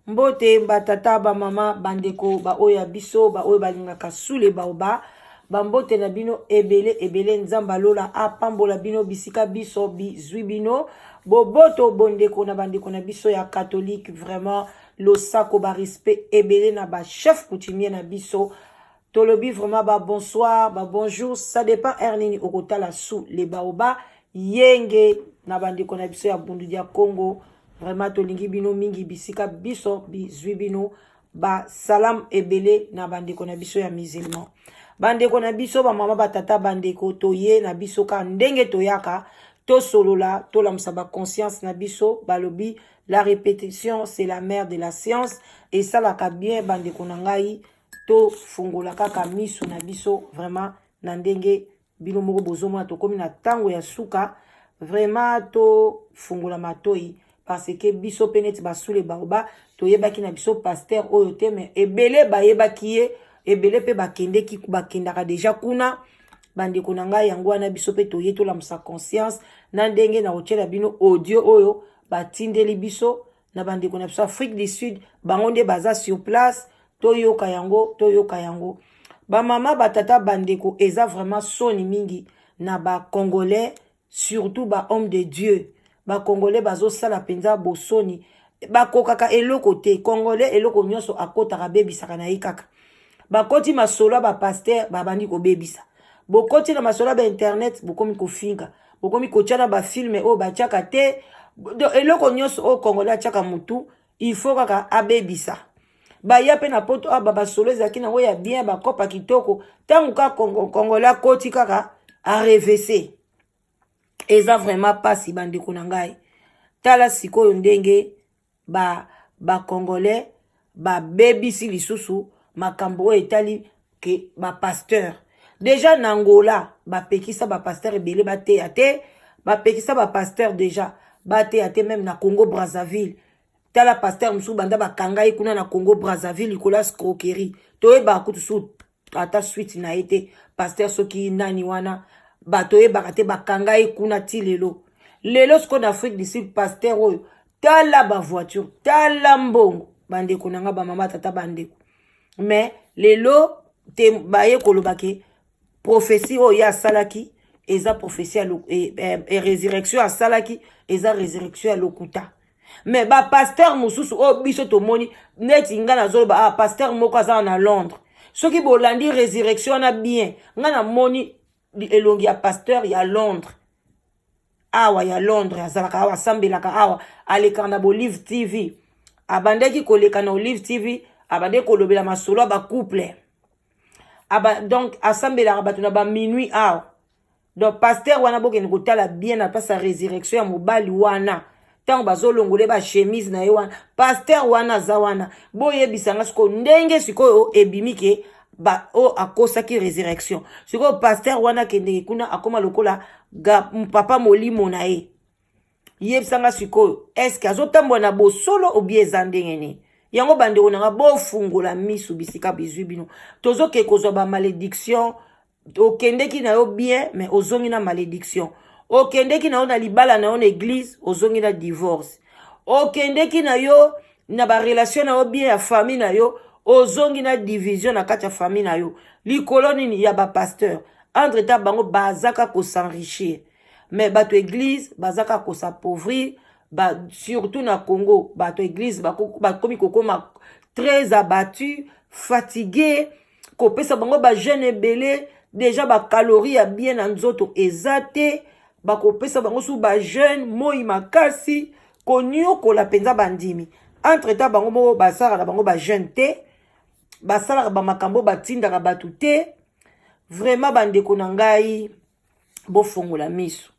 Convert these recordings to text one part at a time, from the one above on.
Mbote batata ba mama bandeko ba oya biso ba oya balingaka sule baoba bambote na bino ebele nzamba lola apambola bino bisika biso bizwi bino boboto bondeko na bandeko na biso ya catholique vraiment losako ba respect ebele na ba chef coutumier na biso tolobi vraiment ba bonsoir ba bonjour ça dépend ernini okotala sous les baoba yenge na bandeko na biso ya bundu dia Congo. Vraiment tolingi bino mingi bisika biso bizwi bino ba salam ebele na bandeko na biso ya musulman bandeko na biso ba mama batata bandeko toye na biso ka ndenge toyaka to solola to lamsa ba conscience na biso balobi la répétition c'est la mère de la science et ça la ka bien bandeko na ngai to fungola kaka miso na biso vraiment na ndenge bino moko bozoma to komi na tango ya suka vraiment to fungola matoi parce que biso peneti basule baoba toyebaki na biso pasteur oyo te mais ebele bayebaki ye ebele pe bakendeki bakendaka deja kuna bandeko na ngai yango wana biso pe toye tolamusa conscience na ndenge na kotiela bino audio oyo batindeli biso na bandeko na biso Afrique du Sud bango nde baza sur place toyoka yango bamama batata bandeko eza vraiment soni mingi na ba Congolais surtout ba homme de Dieu ba Congolais bazo sala penza bosoni ba kokaka eloko te Congolais eloko nyonso akotaka bebisaka na ikaka bakoti masolo ba pasteur ba bandi ko bebisa bokoti na masolo ba internet bokomi ko finga bokomi ko tchana ba film o ba tchaka te eloko nyonso o Congolais tchaka mutu il faut kaka abebisa ba ya pe na poto aba basolo ezaki na ya bien ba kopa kitoko tangu ka Congolais koti kaka a revese eza vraiment pas si bandeko na ngai tala sikoyo ndenge ba Congolais ba bebisi lisusu makambo etali ke ba pasteur déjà na Angola ba pekisa ba pasteur ebele ba te ba pekisa ba pasteur déjà ba te même na Congo Brazzaville tala pasteur musu banda ba kangai kuna na Congo Brazzaville ikola scroquerie toye ba kutusu ata suite na ete pasteur soki nani wana bato bakate bakangai kuna ti lelo siko na Afrique du Sud pasteur oyo tala ba voiture tala mbongo bandeko nanga ba mama tata bandeko mais lelo te baye kolobake prophétie oyo ya salaki eza prophétie et résurrection ya salaki eza résurrection ya lokuta mais ba pasteur mususu o biso to moni neti nga na zoloba pasteur moko aza na Londres soki bolandi résurrection na bien nga na moni elongi ya pasteur ya Londres awa ya Londres azalaka awa sambelaka awa aleka na Olive TV abandeki koleka na Olive TV abande kolobela masolo ba couple donc asambelaka bato na ba minuit awa donc pasteur wana bokeni kotala bien na pasa résurrection ya mobali wana tango bazolongole ba chemise na ye wana pasteur wana za wana boyebisanga siko ndenge sikoyo ebimike ba o akosaki résurrection siko pasteur wana kende kuna akoma lokola papa molimo na ye yebisanga sikoyo est-ce que azotambola na bosolo obie ezandenge ni yango bande onanga bofungola misu bisika bizwi bino tozoke kozwa ba malédiction okendeki na yo bien mais ozongi na malédiction okendeki na yo na libala na yo na église ozongi na divorce okendeki na yo na ba relation na yo bien ya famille na yo ozongi na division na kati ya famille na yo likolo nini ya ba pasteur entre ta bango bazaka ko s'enrichir mais bato église bazaka ko s'appauvrir surtout na Congo bato église bakomi kokoma très abattu fatigué kopesa bango ba jeune ebele déjà ba calorie ya bien na nzoto ezate bakopesa bango su ba jeune moi makasi konyokola penza bandimi entre ta bango moko basala na bango ba jeune te basala ba makambo batindaka batu te vraiment bandeko na ngai bofongola miso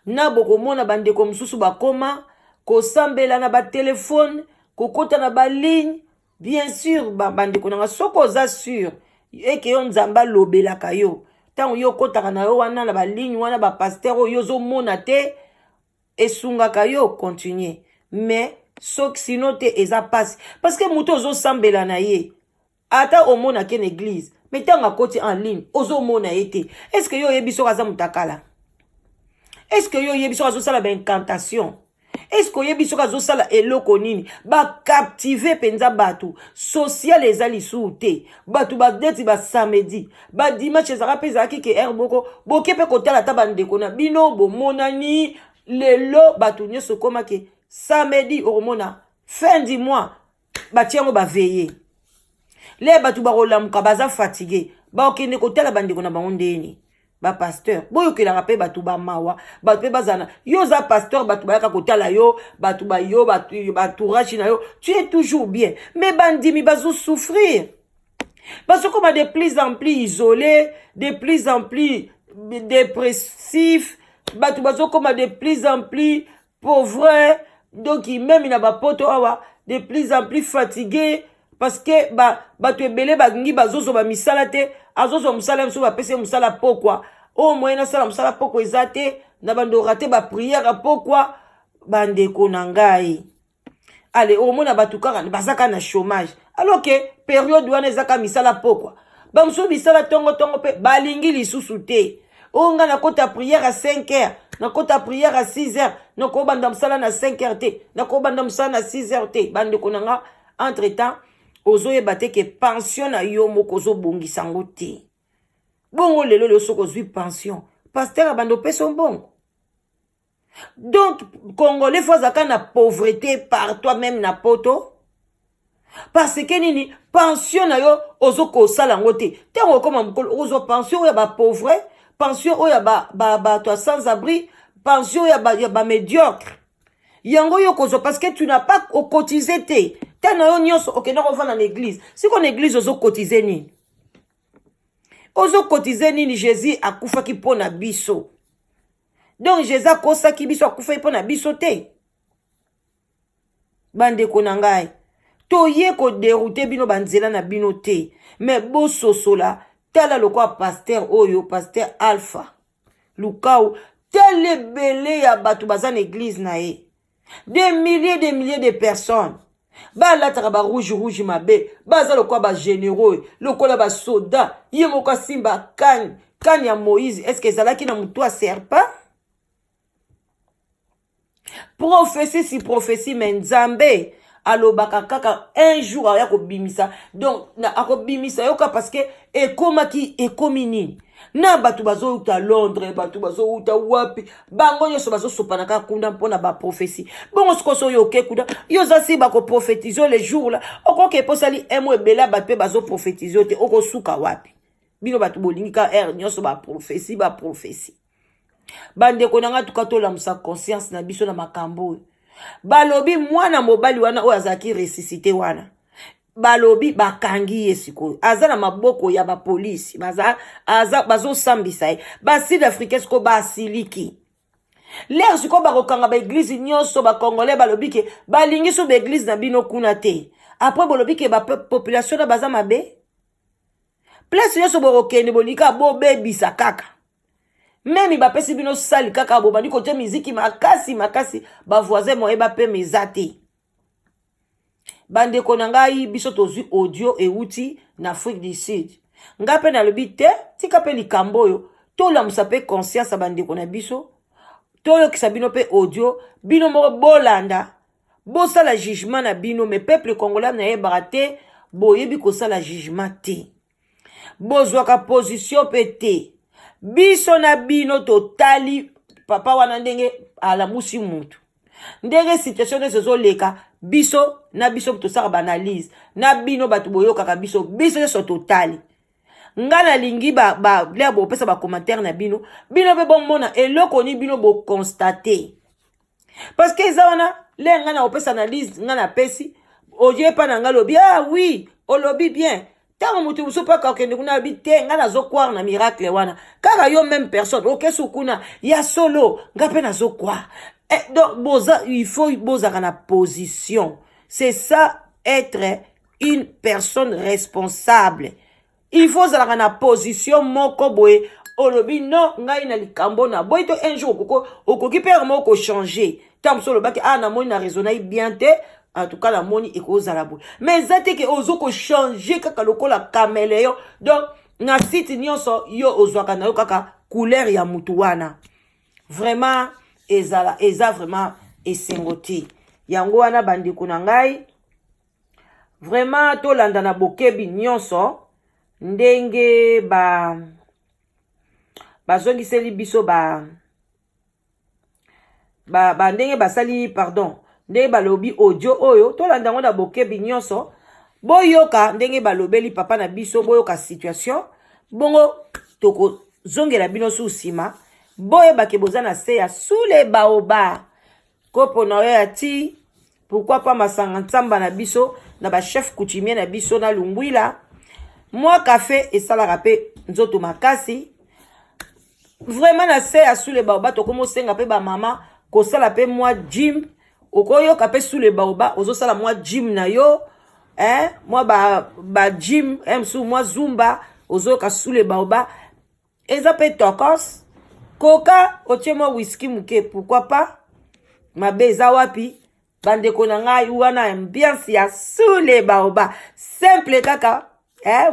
na bokomona bandeko mususu bakoma kosambela na ba telefone kokota na ba ligne bien sûr bandeko na nga soko za sûr eke yo nzamba lobelaka yo tango yo kotaka na yo wana na ba ligne wana ba pasteur oyo zo mona te esungaka yo continuer mais soki sino te eza pasi parce que moto ozosambela na ye ata omona ke na église mais ntango akoti en ligne ozomona ye te est-ce que yo oyebi soki aza mutakala est-ce que yo oyebi soki azosala baincantation est-ce que oyebi soki azosala eloko nini bacaptive mpenza bato social eza lisusu te bato badeti basamedi badimanche ezalaka mpe ezalaki ke ere moko boke mpe kotala ata bandeko na bino bomonani lelo bato nyonso komake samedi okomona fin du mois batie yango baveye le bato bakolamuka baza fatigue bakokende kotala bandeko na bango ndeni bapasteur boyokelaka mpe bato bamawa bato mpe bazana yo oza pasteur bato bayaka kotala yo bato bayo batourage na yo tu es toujours bien mais bandimi bazosouffrir bazokoma de plus en plus isolé de plus en plus dépressif bato bazokoma de plus en plus pauvre donc même na bapoto awa de plus en plus fatigué parce que bato ebele balingi bazozoba misala te azozoba mosala mosusu bapesi mosala pokwa o moyen asala mosala pokwa eza te na bandora te bapriere pokwa bandeko na ngai ale omona bato kaka bazaka na chômage alors que période wana ezaka misala pokwa bamosusu misala tongotongo mpe balingi lisusu te o nga nakota priere à 5 heures nakota priere à 6 heures nakobanda mosala na 5 heures te nakobanda mosala na 6 heures te bandeko na nga entre temps ozoyeba te ke pension na yo moko ozobongisa yango te bongo lelo leo soki ozwi pension paster abanda opesa mbongo donc congolais fo azalaka na pauvreté par toi même na poto parce que nini pension na yo ozokosala yango te ntango okoma mokolo ozwa pension oyo ya bapauvre pension oyo ya bato ya sans abri pension oyo ya bamédiocre yango yo kozwa parce que tu n'as pas cotisé te tana yo nyonso okenda kovanda na église siko na église ozokotize nini ozokotize nini jésus akufaki mpo na biso donc jésus akosaki biso akufaki mpo na biso te bandeko na ngai toye koderute bino banzela na bino te mais bososola tala lokwa paster oyo paster alpha lukau tel ebele ya bato baza na église na ye des milliers de personnes balataka ba rouge mabe baza lokwa ba généraux lokola ba soda ye moko asimba kani ya Moïse est-ce que ezalaki na mutu a serpent prophétie si prophétie mais nzambe alobaka kaka un jour aya kobimisa donc akobimisa yoka parce que ekomi nini na bato bazouta Londres bato bazouta wapi bango nyonso bazosopana kaka kuna mpona baprophétie bongo sikoso oyo oke kuna yo zasi bakoprophétise le jour la okoki eposali emo ebele bato mpe bazoprophétise te okosuka wapi bino bato bolingi ka ere nyonso baprophétie bandeko na nga tuka tolamusa conscience na biso na makambo oyo balobi mwana mobali wana oyo azalaki resisite wana balobi bakangi ye sikoyo aza na maboko ya bapolisi bazosambisa ye basud africain sikoyo basiliki lere sikoyo bakokanga baeglize nyonso bakongolais balobi ke balingi so baeglize na bino kuna te apres bolobi ke bapopulation na baza mabe place nyonso bokokende bolika bobebisa kaka memi bapesi bino sali kaka bobandi kotia miziki makasi bavoisin moyeba mpe meza te bandeko na ngai biso tozwi audio euti na Afrique du Sud nga mpe nalobi te tika mpe likambo oyo tolamusa mpe conscience ya bandeko na biso toyokisa bino mpe audio bino moko bolanda bosala jugement na bino me peuple congolais nayebaka te boyebi kosala jugement te bozwaka position mpe te biso na bino totali papa wana ndenge alamusi mutu ndenge situation nyonso ezoleka biso na biso tosaka baanalyse na bino bato boyokaka biso nyonso totali nga nalingi lea bopesa bacommentaire na bino mpe bomona eloko ni bino boconstate parce que eza wana le nga na opesa analyse nga na pesi oye pa na nga lobi oui olobi bien tango mutu musu pa kakende kuna lobi te nga nazokwara na miracle wana kaka yo même personne okesu kuna ya solo nga mpe nazokwara donc il faut bozaka na position c'est ça être une personne responsable il faut zalaka na position moko boye olobi non ngai na likambo na boy to un jour okoki père moko changer tant solo baki na moni na raisonner bien te en tout cas la moni ekozala boy mais zate ke ozo ko changer kaka lokola caméléon donc na site nyonso yo ozwaka na yo kaka couleur ya mutu wana vraiment eza vraiment esengoti yango wana bandeko na ngai vraiment tolanda na bokebi nyonso ndenge bazongiseli biso ndenge basali pardon ndenge balobi audio oyo tolanda ngo na bokebi nyonso boyoka ndenge balobeli papa na biso boyoka situation bongo toko zongela bino su sima boyebake boza na se ya sule baoba kopo na ya ti pourquoi pas masanga ntsamba na biso na ba chef coutumier na biso na lungwila moi café esalaka pe nzoto makasi vraiment na se ya sule baoba tokomo senga pe ba mama kosala pe moi gym okoyoka pe sule baoba ozosala moi gym na yo moi ba gym msu moi zumba ozoyoka sule baoba eza pe tokos koka otie moi whisky muke pourquoi pas mabe eza wapi bandeko na ngai wana ambiance ya sule baoba simple kaka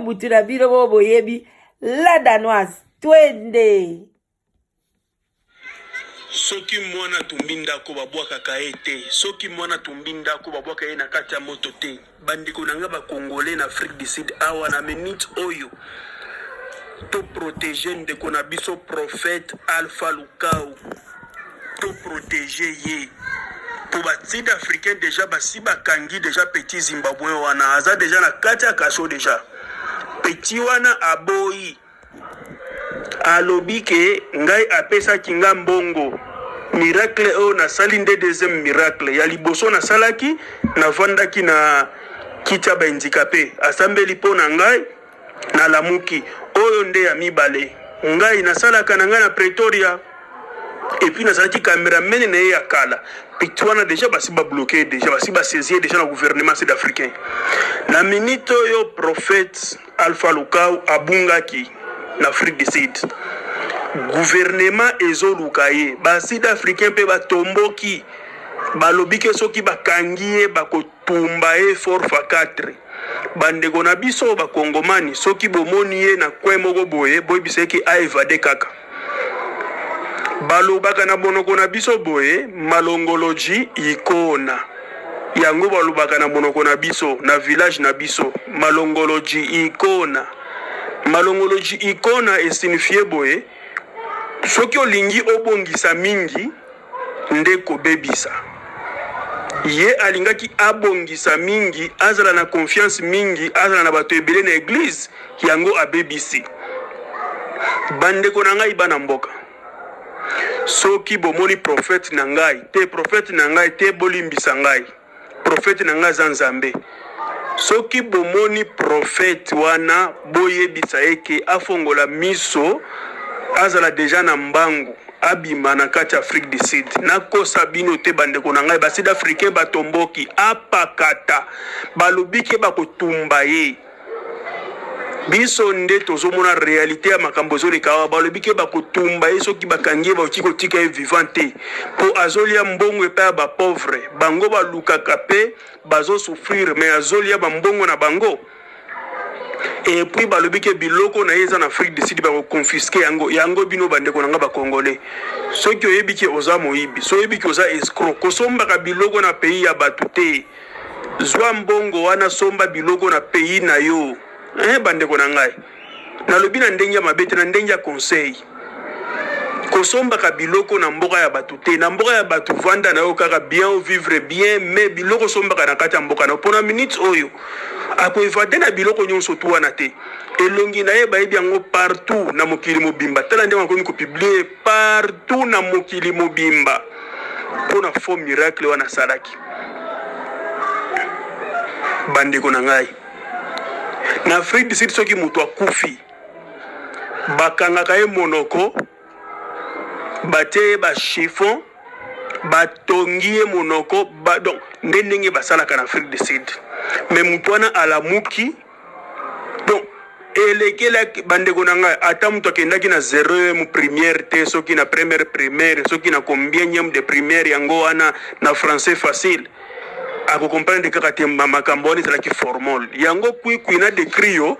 mutu na bino bo boyebi la danoise twende soki mwana tumbi ndako babwakaka ye te soki mwana tumbi ndako babwaka ye na kati ya moto te bandeko na nga bakongole na Afrique du Sud awa na minute oyo to protéger ndeko na biso prophète Alpha Lukau to protéger ye pour ba sud africain déjà basi bakangi déjà petit Zimbabwe wana aza déjà na kati ya kaso déjà petit wana aboyi alobi ke ngai apesa kinga mbongo miracle o na sali nde deuxième miracle ya liboso na salaki na vandaki na kita ba handicapé asambeli po na ngai na lamuki oyo nde ya mibale ngai na salaka na ngai na Pretoria et puis na salaki cameraman na ya kala pitwana déjà basi ba bloqué déjà basi ba saisir déjà na gouvernement sud-africain na minute yo prophète Alpha Lukau abungaki na Afrique du Sud gouvernement ezoluka ye ba sud-africain pe batomboki balobi ke soki bakangi ye bakotumba ye forfa 4 bandeko na biso bakongomani soki bomoni ye na kwe moko boye boyebiseki aevade kaka balobaka na monoko na biso boye malongoloji ikona yango balobaka na monoko na biso na village na biso malongoloji ikona malongoloji ikona esignifie boye soki olingi obongisa mingi nde kobebisa ye alingaki abongisa mingi azala na confiance mingi azala na bato ebele na église yango abebisi bandeko na ngai bana mboka soki bomoni prophète na ngai te bolimbisa ngai prophète na ngai za nzambe soki bomoni prophète wana boyebisa eke afongola miso azala deja na mbangu abima na kati Afrique du Sud nakosa bino te bandeko na ngai ba sud africain batomboki apakata balobike bakotumba ye biso nde tozomona réalité ya makambo ezoleka awa balobike bakotumba ye soki bakangi ye bakoki kotika ye vivant te mpo azolia mbongo epai ya bapauvre bango balukaka mpe bazosouffrir mais azolia bambongo na bango et puis balobike biloko na ye eza na Afrique du Sud bakoconfiske yango bino bandeko na nga bakongole soki oyebiki oza moyibi so oyebiki oza escroc kosombaka biloko na pays ya bato te zwa mbongo wana somba biloko na pays na yo bandeko na ngai nalobi na ndenge ya mabe te na ndenge ya conseil kosombaka biloko na mboka ya bato te na mboka ya bato vanda na yo kaka bien vivre bien mais biloko sombaka na kati ya mboka na mpona minute oyo akoevade na biloko nyonso tu wana te elongi na ye bayebi yango partout na mokili mobimba tala ndenge akomi kopiblie partout na mokili mobimba mpona faux miracle wana asalaki bandeko na ngai na Afrique du Sud soki moto akufi bakangaka ye monoko batie ba chiffon batongi ye monoko donc ndenge basalaka na Afrique du Sud mais moto wana alamuki donc elekela bandeko na ngai ata mutu akendaki na 0 mu première te soki na première primaire soki na combienième de primaire yango wana na français facile akokomprendre kaka te makambo wana ezalaki formol yango kwikwi na décrit yo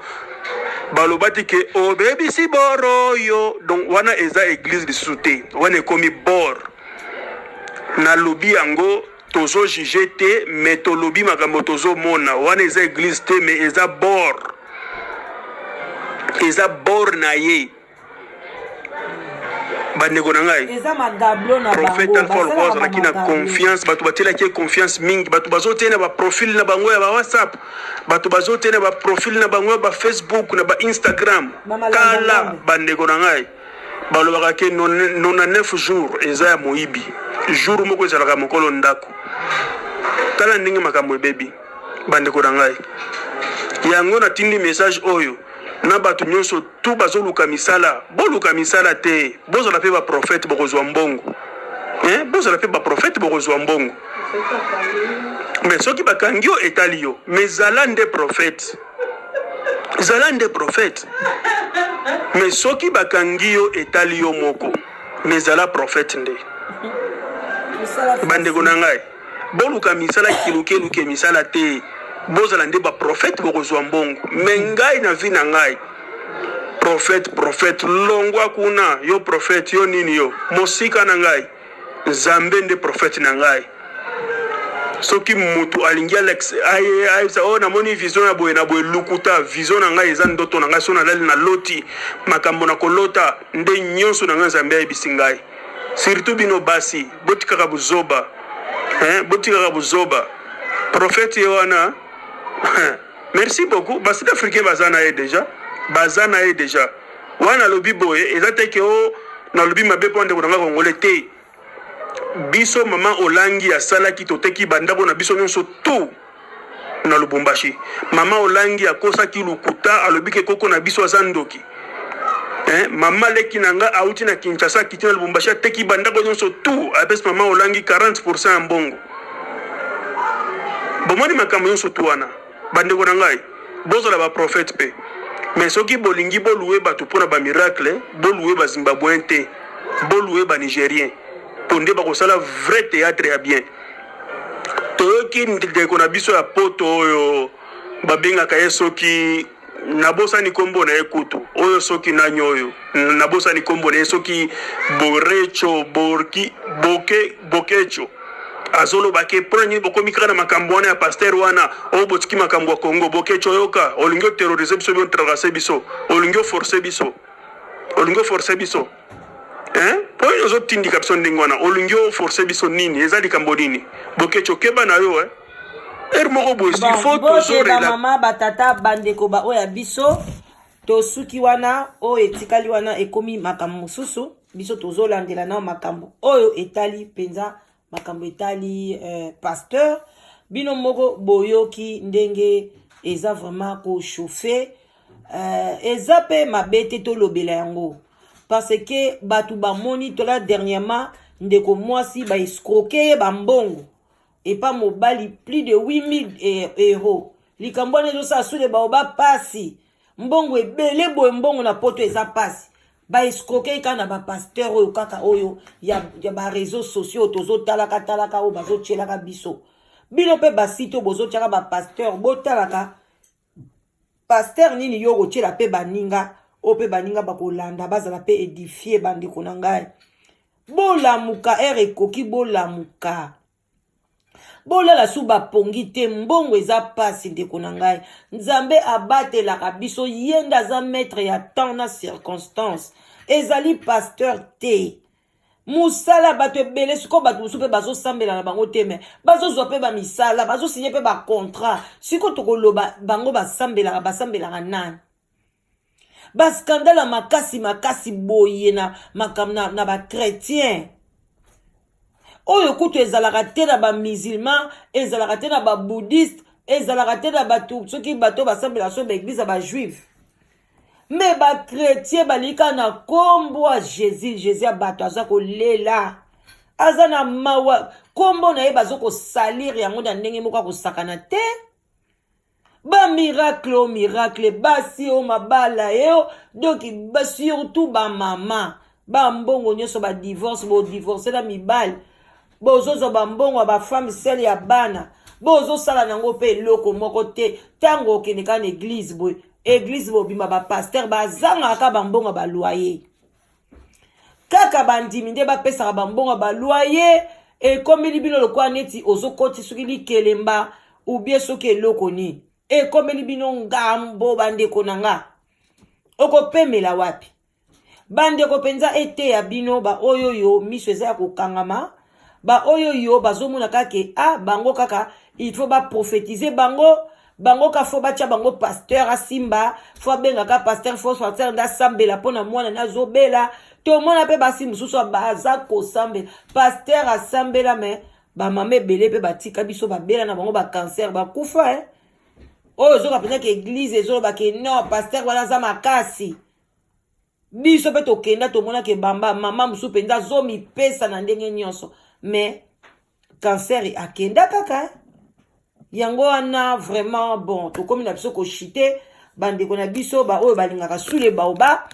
balobati ke obebisi boro yo donc wana eza église lisusu te wana ekomi bor nalobi yango tozo juge te mais tolobi makambo tozomona wana eza église te mais eza bor na ye bandeko na ngai eza madablo na prophète Alpha Loko azalaki na confiance bato batielaki confiance mingi bato bazoteya na baprofile na bango ya bawhatsapp bato bazoteya na baprofile na bango ya bafacebook na bainstagram kala bandeko na ngai balobaka ke 99 jours eza ya moyibi jour moko ezalaka mokolo ndako tala ndenge makambo ebebi bandeko na ngai yango natindi message oyo na bato nyonso tu bazoluka misala boluka misala te bozala mpe baprofete bokozwa mbongo bozala mpe baprofete bokozwa mbongo mais soki bakangi yo etali yo mais zala nde profete mais soki bakangi yo etali yo moko mais zala profete nde bandeko na ngai boluka misala kilukeluke misala te bozala nde baprofete bokozwa mbongo me ngai na vi na ngai profete longwa kuna yo profete yo nini yo mosika na ngai nzambe nde profete na ngai soki mutu alingi ayebisa oyo namoni vision ya boye na boye lukuta vision na ngai eza ndoto na ngai so nalali na loti makambo na kolota nde nyonso na ngai nzambe ayebisi ngai surtout bino basi botikaka buzoba profete ye wana merci beaucoup basi africain baza na ye déjà wana lobi boye eza te ke o na lobi mabe mpo ndeko na nga kongole te biso mama olangi asalaki toteki bandako na biso nyonso tu na Lubumbashi mama olangi akosaki lukuta alobi ke koko na biso aza ndoki mama leki na nga auti na Kinshasa kiti na Lubumbashi ateki bandako nyonso tu apesi mama olangi 40% ya mbongo bomoni makambo nyonso tu wana bandeko na ngai bozala baprofete pe mais soki bolingi boluwe bato mpona bamiracle boluwe bazimbabwien te boluwe banigérien po nde bakosala vrai théâtre ya bien toyoki ndeko na biso ya poto oyo babengaka ye soki nabosani kombo na ye kutu oyo soki nani oyo nabosani kombo na ye soki borecho bokecho azoloba ke mpona nini bokomi kaka na makambo wana ya paster wana oyo botiki makambo ya kongo bokecho yoka olingi oterrorize biso bi otracase biso olingi oforce biso po oyo ozotindika biso ndenge wana olingi oforce biso nini eza likambo nini bokecho keba na yo moko boye sifo tozorela mama batata bandeko oyo ya biso tosuki wana oyo etikali wana ekomi makambo mosusu biso tozolandela nao makambo oyo etali penza makambo etali pasteur bino moko boyoki ndenge eza vraiment ko chauffer eza pe mabete tolobela yango parce que batu bamoni tola dernièrement ndeko mwasi ba escroquer bambongo et pas mobali plus de 8000 euros likambo ne dosa sule ba pasi mbongo ebele boye mbongo na poto eza pasi ba escroquer kana ba pasteur oyo kaka oyo ya ba réseaux sociaux tozo talaka o bazo tchelaka biso bino pe ba site bozo tchaka ba pasteur botalaka pasteur nini yo tchela pe baninga o pe baninga bakolanda bazala pe édifier bandeko na ngai bolamuka ekoki bolamuka bolala su bapongi te mbongo eza pasi ndeko na ngai nzambe abatelaka biso yenda aza maître ya temps na circonstance ezali pasteur te musala bato ebele siko bato mosusu mpe bazosambela na bango te me bazozwa mpe bamisala bazosinye mpe bacontrat siko tokoloba bango basambelaka nani baskandala makasi boye na makambo na bachrétien oyo kutu ezalaka te na bamusulman ezalaka te na babouddhiste ezalaka te na bato soki bato basambela so baeglise ya bajuive me bachrétien balika na kombo ya jésus ya bato aza kolela aza na mawa kombo na ye bazokosalire yango na ndenge moko akosakana te ba miracle o miracle basi o mabala eo donc ba surtout ba mama ba mbongo nyonso ba divorce bo divorcer na mibali bozozo ba mbongo ba femme seule ya bana bozo sala nango pe eloko moko te tango okende kana église boy église bo bima ba pasteur ba zanga ka ba mbongo ba loyer kaka bandimi nde bapesaka bambongo ba loyer ekomeli bino lokwa neti ozokoti soki likelemba ubie soki eloko nini ekomeli bino ngambo bandeko na nga okopemela wapi bandeko mpenza ete ya bino ba oyo yo miso eza ya kokangama ba oyo yo bazomona kake bango kaka il faut ba prophétiser bango ka fo batia bango pasteur asimba fo bengaka pasteur fo pasteur nda sambela pona mwana nazobela to mona pe basi mususu baza kosambela pasteur asambela me ba mama ebele pe batika biso babela na bango ba cancer bakufa oyo zoka pena ke église ezoloba ke non pasteur wana za makasi biso pe tokenda tomona ke bamba mama mususu mpenza zomipesa na ndenge nyonso mais cancer akenda kaka yango wana vraiment bon tokomi na biso koshite bandeko na biso ba oyo balingaka sule baoba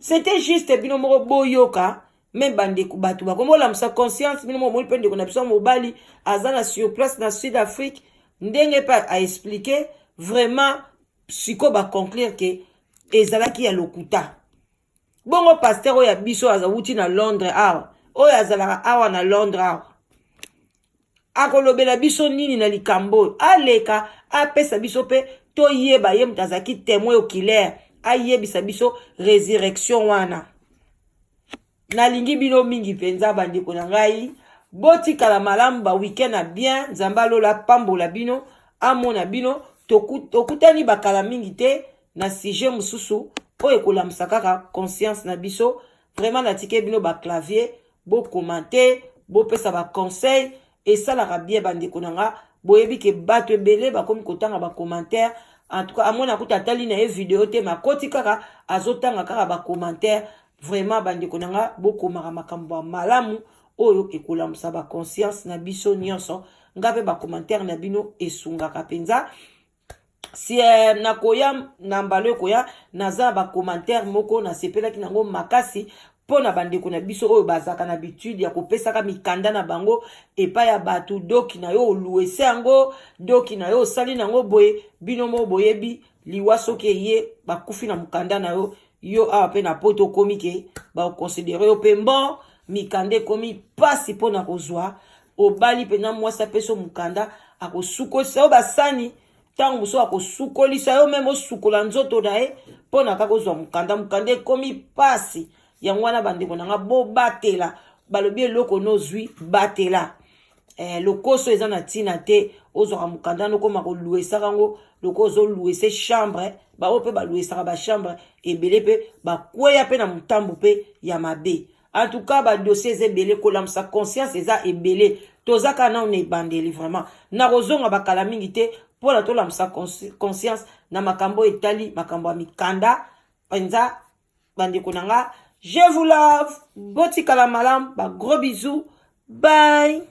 c'était juste bino moko boyoka même bandeko bato bakomolamusa conscience bino moko moli mpe ndeko na biso mobali aza na sur place na Sud Afrique ndenge pa a expliquer vraiment siko baconclure ke ezalaki ya lokuta bongo pasteur oyo ya biso azawuti na Londres awa oyo azalaka awa na Londres awa akolobela biso nini na likambo aleka apesa biso pe toyeba ye mutu azalaki témoin oculaire ayebisa biso résurrection wana nalingi bino mingi mpenza bandeko na ngai botikala malamu ba weekend na bien nzambe alola pambola bino amona bino tokutani bakala mingi te na sujet mosusu oyo ekolamusa kaka conscience na biso vraiment natike bino baclavier bokomante bopesa baconseil esalaka bien bandeko na nga boyebi ke bato ebele bakomi kotanga bacommentaire en tout cas amona kuta atali na ye video te makoti kaka azotanga kaka bacommentaire vraiment bandeko na nga bokomaka makambo ya malamu oyo ekolamusa baconscience na biso nyonso nga mpe bacommentaire na bino esungaka mpenza si nakoya na mbalo ekoya naza bacommentaire moko nasepelaki nango makasi pona bandeko na biso oyo bazaka na habitude ya kopesaka mikanda na bango epai ya bato doki na yo oluwese yango doki na yo osali nango boye bino mo boyebi liwa soki eye bakufi na mukanda na yo yo awa pe na poto komi ke bakonsidere yo pe mbon mikanda ekomi pasi mpona kozwa obali pena mwasi apeso mukanda akosukolisa yo basani ntango mosusu akosukolisa yo meme osukola nzoto na ye mpona kaka ozwa mukanda ekomi pasi yango wana bandeko na nga bobatela balobi eloko nozwi batela lokoso eza na ntina te ozwaka mukanda nokoma koluesaka yango loko ozoluese chambre bao mpe baluesaka bachambre ebele mpe bakweya mpe na motambo mpe ya mabe en tout cas badossier eza ebele kolamusa conscience eza ebele tozaka nao na ebandeli vraiment na kozonga bakala mingi te mpona tolamusa conscience na makambo etali makambo ya mikanda mpenza bandeko na nga je vous love botikala malamu ba gros bisous bye.